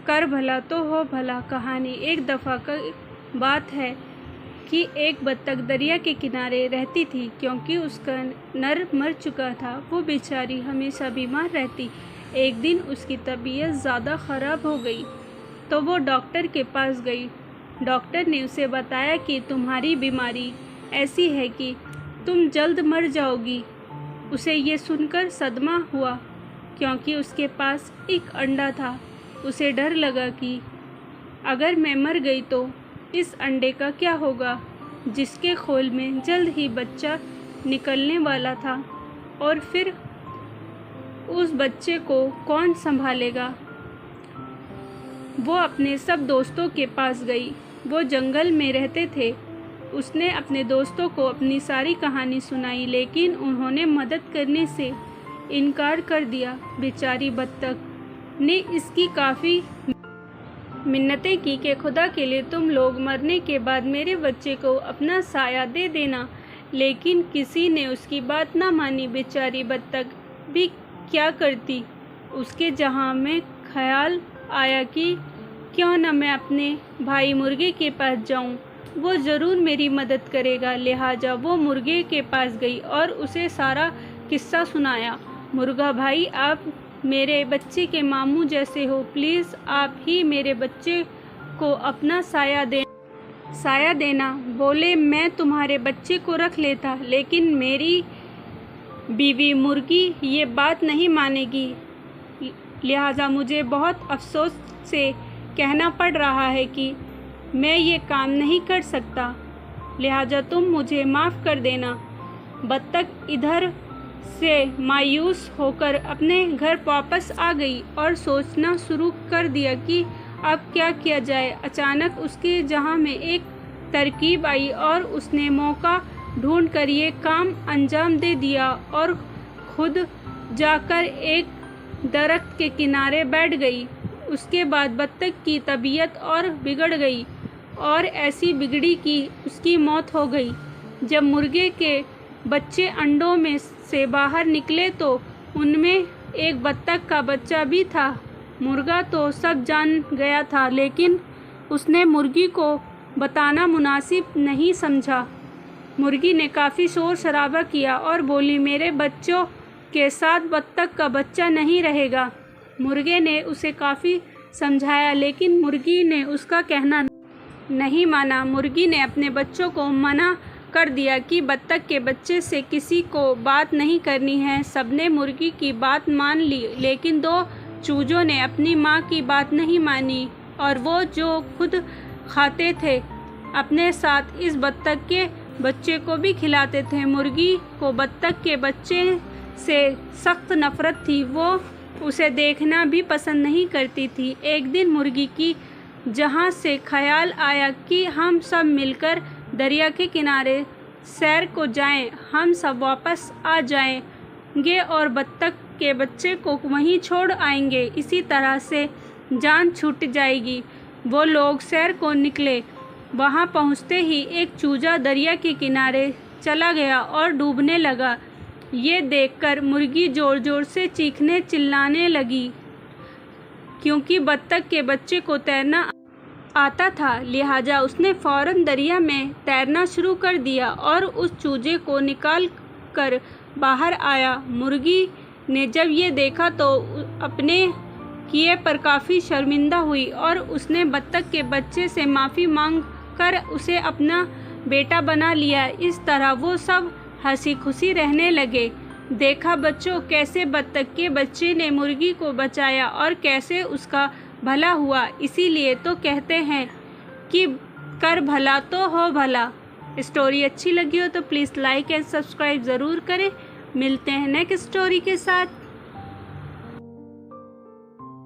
कर भला तो हो भला कहानी। एक दफ़ा का बात है कि एक बत्तख दरिया के किनारे रहती थी। क्योंकि उसका नर मर चुका था, वो बेचारी हमेशा बीमार रहती। एक दिन उसकी तबीयत ज़्यादा ख़राब हो गई तो वो डॉक्टर के पास गई। डॉक्टर ने उसे बताया कि तुम्हारी बीमारी ऐसी है कि तुम जल्द मर जाओगी। उसे ये सुनकर सदमा हुआ, क्योंकि उसके पास एक अंडा था। उसे डर लगा कि अगर मैं मर गई तो इस अंडे का क्या होगा, जिसके खोल में जल्द ही बच्चा निकलने वाला था, और फिर उस बच्चे को कौन संभालेगा। वो अपने सब दोस्तों के पास गई। वो जंगल में रहते थे। उसने अपने दोस्तों को अपनी सारी कहानी सुनाई, लेकिन उन्होंने मदद करने से इनकार कर दिया। बेचारी बत्तख ने इसकी काफ़ी मिन्नतें की कि खुदा के लिए तुम लोग मरने के बाद मेरे बच्चे को अपना साया दे देना, लेकिन किसी ने उसकी बात ना मानी। बेचारी बत्तख भी क्या करती। उसके जहाँ में ख्याल आया कि क्यों न मैं अपने भाई मुर्गे के पास जाऊं, वो ज़रूर मेरी मदद करेगा। लिहाजा वो मुर्गे के पास गई और उसे सारा किस्सा सुनाया। मुर्गा भाई, आप मेरे बच्चे के मामू जैसे हो, प्लीज़ आप ही मेरे बच्चे को अपना साया देना। बोले, मैं तुम्हारे बच्चे को रख लेता, लेकिन मेरी बीवी मुर्गी ये बात नहीं मानेगी। लिहाजा मुझे बहुत अफसोस से कहना पड़ रहा है कि मैं ये काम नहीं कर सकता। लिहाजा तुम मुझे माफ़ कर देना। बत्तख इधर से मायूस होकर अपने घर वापस आ गई और सोचना शुरू कर दिया कि अब क्या किया जाए। अचानक उसके जहां में एक तरकीब आई और उसने मौका ढूंढकर ये काम अंजाम दे दिया और खुद जाकर एक दरख्त के किनारे बैठ गई। उसके बाद बत्तख की तबीयत और बिगड़ गई और ऐसी बिगड़ी कि उसकी मौत हो गई। जब मुर्गे के बच्चे अंडों में से बाहर निकले तो उनमें एक बत्तख का बच्चा भी था। मुर्गा तो सब जान गया था, लेकिन उसने मुर्गी को बताना मुनासिब नहीं समझा। मुर्गी ने काफ़ी शोर शराबा किया और बोली, मेरे बच्चों के साथ बत्तख का बच्चा नहीं रहेगा। मुर्गे ने उसे काफ़ी समझाया, लेकिन मुर्गी ने उसका कहना नहीं माना। मुर्गी ने अपने बच्चों को मना कर दिया कि बत्तख के बच्चे से किसी को बात नहीं करनी है। सबने मुर्गी की बात मान ली, लेकिन दो चूजों ने अपनी माँ की बात नहीं मानी और वो जो खुद खाते थे अपने साथ इस बत्तख के बच्चे को भी खिलाते थे। मुर्गी को बत्तख के बच्चे से सख्त नफरत थी। वो उसे देखना भी पसंद नहीं करती थी। एक दिन मुर्गी की जहाँ से ख्याल आया कि हम सब मिलकर दरिया के किनारे सैर को जाएं, हम सब वापस आ जाएंगे और बत्तख के बच्चे को वहीं छोड़ आएंगे। इसी तरह से जान छूट जाएगी। वो लोग सैर को निकले। वहाँ पहुँचते ही एक चूजा दरिया के किनारे चला गया और डूबने लगा। ये देखकर मुर्गी ज़ोर ज़ोर से चीखने चिल्लाने लगी, क्योंकि बत्तख के बच्चे को तैरना आता था। लिहाजा उसने फ़ौरन दरिया में तैरना शुरू कर दिया और उस चूजे को निकाल कर बाहर आया। मुर्गी ने जब ये देखा तो अपने किए पर काफ़ी शर्मिंदा हुई और उसने बत्तख के बच्चे से माफ़ी मांग कर उसे अपना बेटा बना लिया। इस तरह वो सब हंसी खुशी रहने लगे। देखा बच्चों, कैसे बत्तख के बच्चे ने मुर्गी को बचाया और कैसे उसका भला हुआ। इसीलिए तो कहते हैं कि कर भला तो हो भला। स्टोरी अच्छी लगी हो तो प्लीज़ लाइक एंड सब्सक्राइब ज़रूर करें। मिलते हैं नेक्स्ट स्टोरी के साथ।